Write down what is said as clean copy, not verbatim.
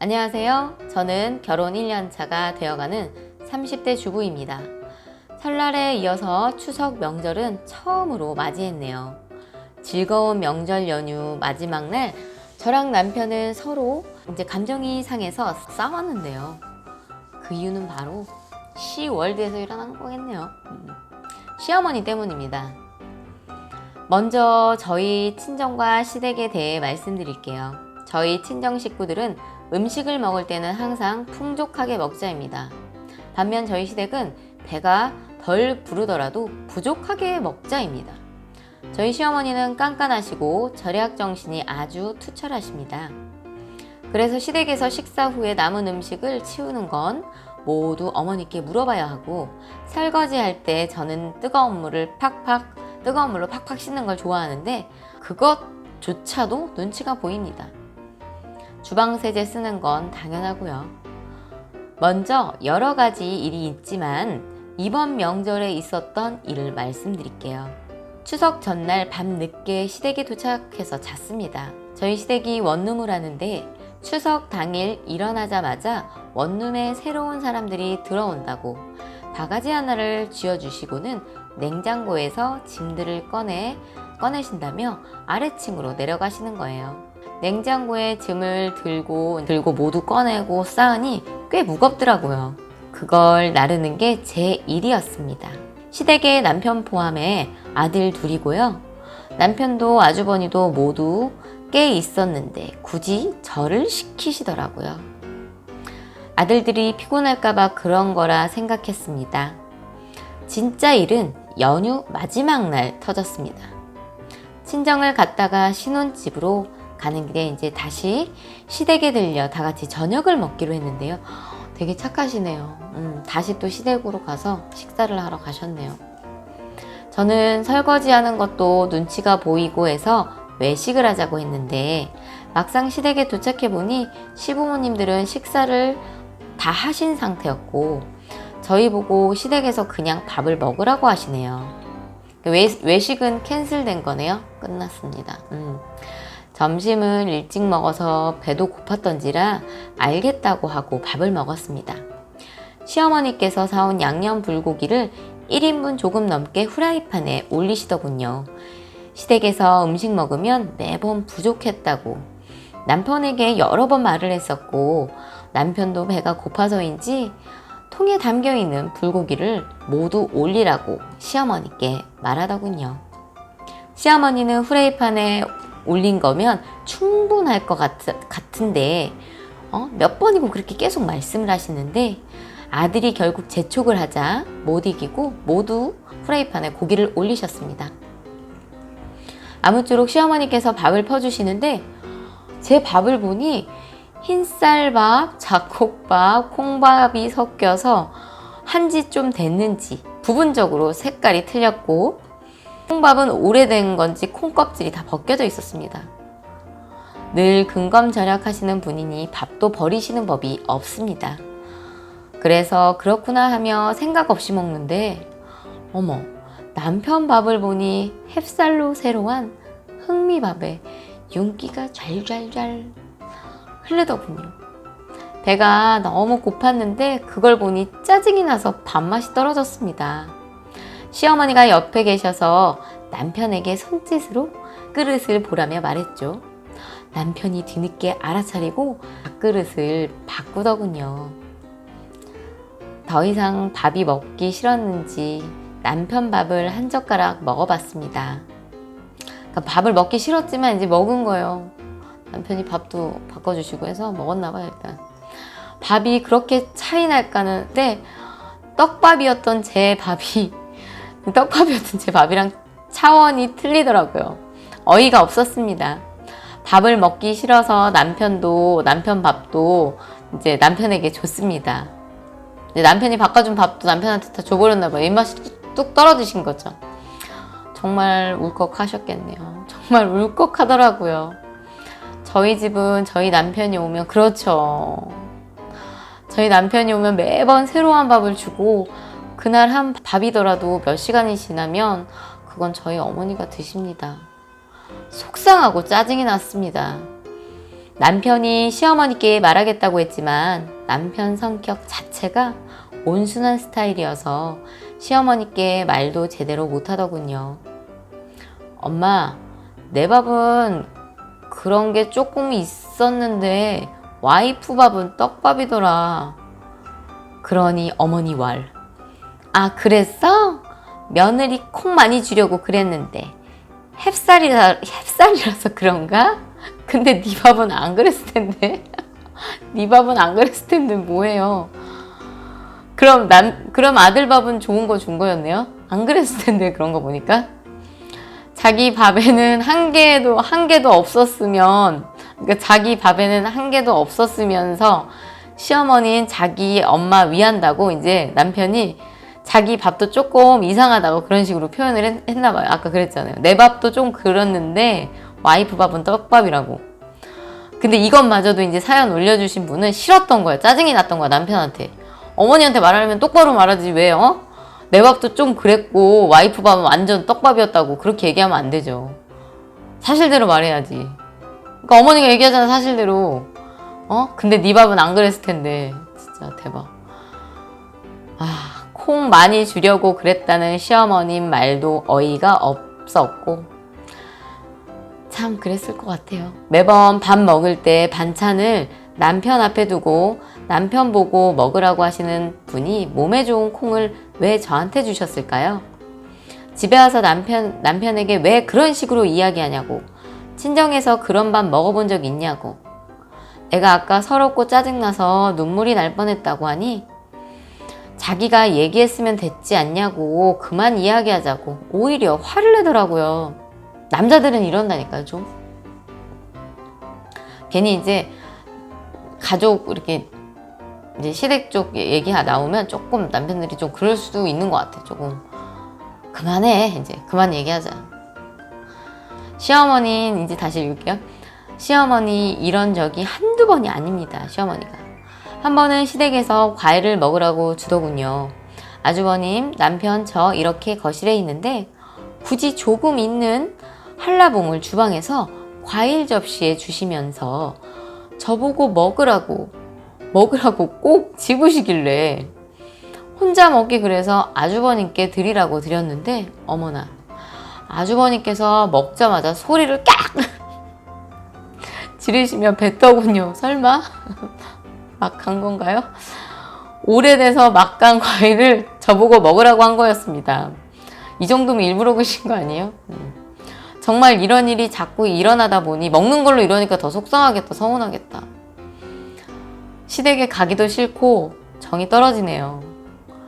안녕하세요. 저는 결혼 1년차가 되어가는 30대 주부입니다. 설날에 이어서 추석 명절은 처음으로 맞이했네요. 즐거운 명절 연휴 마지막 날 저랑 남편은 서로 이제 감정이 상해서 싸웠는데요. 그 이유는 바로 시월드에서 일어난 거겠네요. 시어머니 때문입니다. 먼저 저희 친정과 시댁에 대해 말씀드릴게요. 저희 친정 식구들은 음식을 먹을 때는 항상 풍족하게 먹자입니다. 반면 저희 시댁은 배가 덜 부르더라도 부족하게 먹자입니다. 저희 시어머니는 깐깐하시고 절약 정신이 아주 투철하십니다. 그래서 시댁에서 식사 후에 남은 음식을 치우는 건 모두 어머니께 물어봐야 하고, 설거지할 때 저는 뜨거운 물로 팍팍 씻는 걸 좋아하는데 그것조차도 눈치가 보입니다. 주방 세제 쓰는 건 당연하고요. 먼저 여러 가지 일이 있지만 이번 명절에 있었던 일을 말씀드릴게요. 추석 전날 밤늦게 시댁에 도착해서 잤습니다. 저희 시댁이 원룸을 하는데 추석 당일 일어나자마자 원룸에 새로운 사람들이 들어온다고 바가지 하나를 쥐어주시고는 냉장고에서 짐들을 꺼내신다며 아래층으로 내려가시는 거예요. 냉장고에 짐을 들고 모두 꺼내고 쌓으니 꽤 무겁더라고요. 그걸 나르는 게 제 일이었습니다. 시댁에 남편 포함해 아들 둘이고요. 남편도 아주버니도 모두 꽤 있었는데 굳이 저를 시키시더라고요. 아들들이 피곤할까봐 그런 거라 생각했습니다. 진짜 일은 연휴 마지막 날 터졌습니다. 친정을 갔다가 신혼집으로 가는 길에 이제 다시 시댁에 들려 다 같이 저녁을 먹기로 했는데요. 되게 착하시네요. 다시 또 시댁으로 가서 식사를 하러 가셨네요. 저는 설거지하는 것도 눈치가 보이고 해서 외식을 하자고 했는데 막상 시댁에 도착해 보니 시부모님들은 식사를 다 하신 상태였고 저희 보고 시댁에서 그냥 밥을 먹으라고 하시네요. 외식은 캔슬된 거네요. 끝났습니다. 점심을 일찍 먹어서 배도 고팠던지라 알겠다고 하고 밥을 먹었습니다. 시어머니께서 사온 양념 불고기를 1인분 조금 넘게 후라이팬에 올리시더군요. 시댁에서 음식 먹으면 매번 부족했다고 남편에게 여러 번 말을 했었고, 남편도 배가 고파서인지 통에 담겨있는 불고기를 모두 올리라고 시어머니께 말하더군요. 시어머니는 후라이팬에 올린 거면 충분할 것 같은데 몇 번이고 그렇게 계속 말씀을 하시는데 아들이 결국 재촉을 하자 못 이기고 모두 후라이팬에 고기를 올리셨습니다. 아무쪼록 시어머니께서 밥을 퍼주시는데 제 밥을 보니 흰쌀밥, 잡곡밥, 콩밥이 섞여서 한지 좀 됐는지 부분적으로 색깔이 틀렸고, 콩밥은 오래된 건지 콩껍질이 다 벗겨져 있었습니다. 늘 근검절약하시는 분이니 밥도 버리시는 법이 없습니다. 그래서 그렇구나 하며 생각 없이 먹는데 어머, 남편 밥을 보니 햅쌀로 새로한 흑미밥에 윤기가 잘잘잘 흐르더군요. 배가 너무 고팠는데 그걸 보니 짜증이 나서 밥맛이 떨어졌습니다. 시어머니가 옆에 계셔서 남편에게 손짓으로 그릇을 보라며 말했죠. 남편이 뒤늦게 알아차리고 밥그릇을 바꾸더군요. 더 이상 밥이 먹기 싫었는지 남편 밥을 한 젓가락 먹어봤습니다. 그러니까 밥을 먹기 싫었지만 이제 먹은 거예요. 남편이 밥도 바꿔주시고 해서 먹었나봐요. 일단 밥이 그렇게 차이 날까는데 떡밥이었던 제 밥이랑 차원이 틀리더라고요. 어이가 없었습니다. 밥을 먹기 싫어서 남편 밥도 이제 남편에게 줬습니다. 이제 남편이 바꿔준 밥도 남편한테 다 줘버렸나봐요. 입맛이 뚝 떨어지신 거죠. 정말 울컥하셨겠네요. 정말 울컥하더라고요. 저희 집은 저희 남편이 오면 그렇죠. 저희 남편이 오면 매번 새로운 밥을 주고 그날 한 밥이더라도 몇 시간이 지나면 그건 저희 어머니가 드십니다. 속상하고 짜증이 났습니다. 남편이 시어머니께 말하겠다고 했지만 남편 성격 자체가 온순한 스타일이어서 시어머니께 말도 제대로 못하더군요. 엄마, 내 밥은 그런 게 조금 있었는데 와이프 밥은 떡밥이더라. 그러니 어머니 왈. 아, 그랬어? 며느리 콩 많이 주려고 그랬는데 햅쌀이라서 그런가? 근데 네 밥은 안 그랬을 텐데. 네 밥은 안 그랬을 텐데 뭐예요? 그럼 아들 밥은 좋은 거 준 거였네요? 안 그랬을 텐데 그런 거 보니까. 자기 밥에는 한 개도 없었으면, 그러니까 자기 밥에는 한 개도 없었으면서 시어머니는 자기 엄마 위한다고 이제 남편이 자기 밥도 조금 이상하다고 그런 식으로 표현을 했나 봐요. 아까 그랬잖아요. 내 밥도 좀 그렇는데 와이프 밥은 떡밥이라고. 근데 이것마저도 이제 사연 올려주신 분은 싫었던 거야. 짜증이 났던 거야, 남편한테. 어머니한테 말하려면 똑바로 말하지 왜, 내 밥도 좀 그랬고 와이프 밥은 완전 떡밥이었다고 그렇게 얘기하면 안 되죠. 사실대로 말해야지. 그러니까 어머니가 얘기하잖아, 사실대로. 근데 네 밥은 안 그랬을 텐데. 진짜 대박. 콩 많이 주려고 그랬다는 시어머님 말도 어이가 없었고 참 그랬을 것 같아요. 매번 밥 먹을 때 반찬을 남편 앞에 두고 남편 보고 먹으라고 하시는 분이 몸에 좋은 콩을 왜 저한테 주셨을까요? 집에 와서 남편에게 왜 그런 식으로 이야기하냐고, 친정에서 그런 밥 먹어본 적 있냐고, 내가 아까 서럽고 짜증나서 눈물이 날 뻔했다고 하니 자기가 얘기했으면 됐지 않냐고 그만 이야기하자고 오히려 화를 내더라고요. 남자들은 이런다니까요. 좀 괜히 이제 가족 이렇게 이제 시댁 쪽 얘기가 나오면 조금 남편들이 좀 그럴 수도 있는 것 같아. 조금 그만해, 이제 그만 얘기하자. 시어머니는 이제 다시 읽을게요. 시어머니 이런 적이 한두 번이 아닙니다. 시어머니가 한 번은 시댁에서 과일을 먹으라고 주더군요. 아주버님, 남편 저 이렇게 거실에 있는데 굳이 조금 있는 한라봉을 주방에서 과일 접시에 주시면서 저보고 먹으라고 꼭 집으시길래 혼자 먹기 그래서 아주버님께 드리라고 드렸는데 어머나, 아주버님께서 먹자마자 소리를 깍 지르시며 뱉더군요. 설마? 막 간 건가요? 오래돼서 막 간 과일을 저보고 먹으라고 한 거였습니다. 이 정도면 일부러 그러신 거 아니에요? 정말 이런 일이 자꾸 일어나다 보니 먹는 걸로 이러니까 더 속상하겠다, 서운하겠다. 시댁에 가기도 싫고 정이 떨어지네요.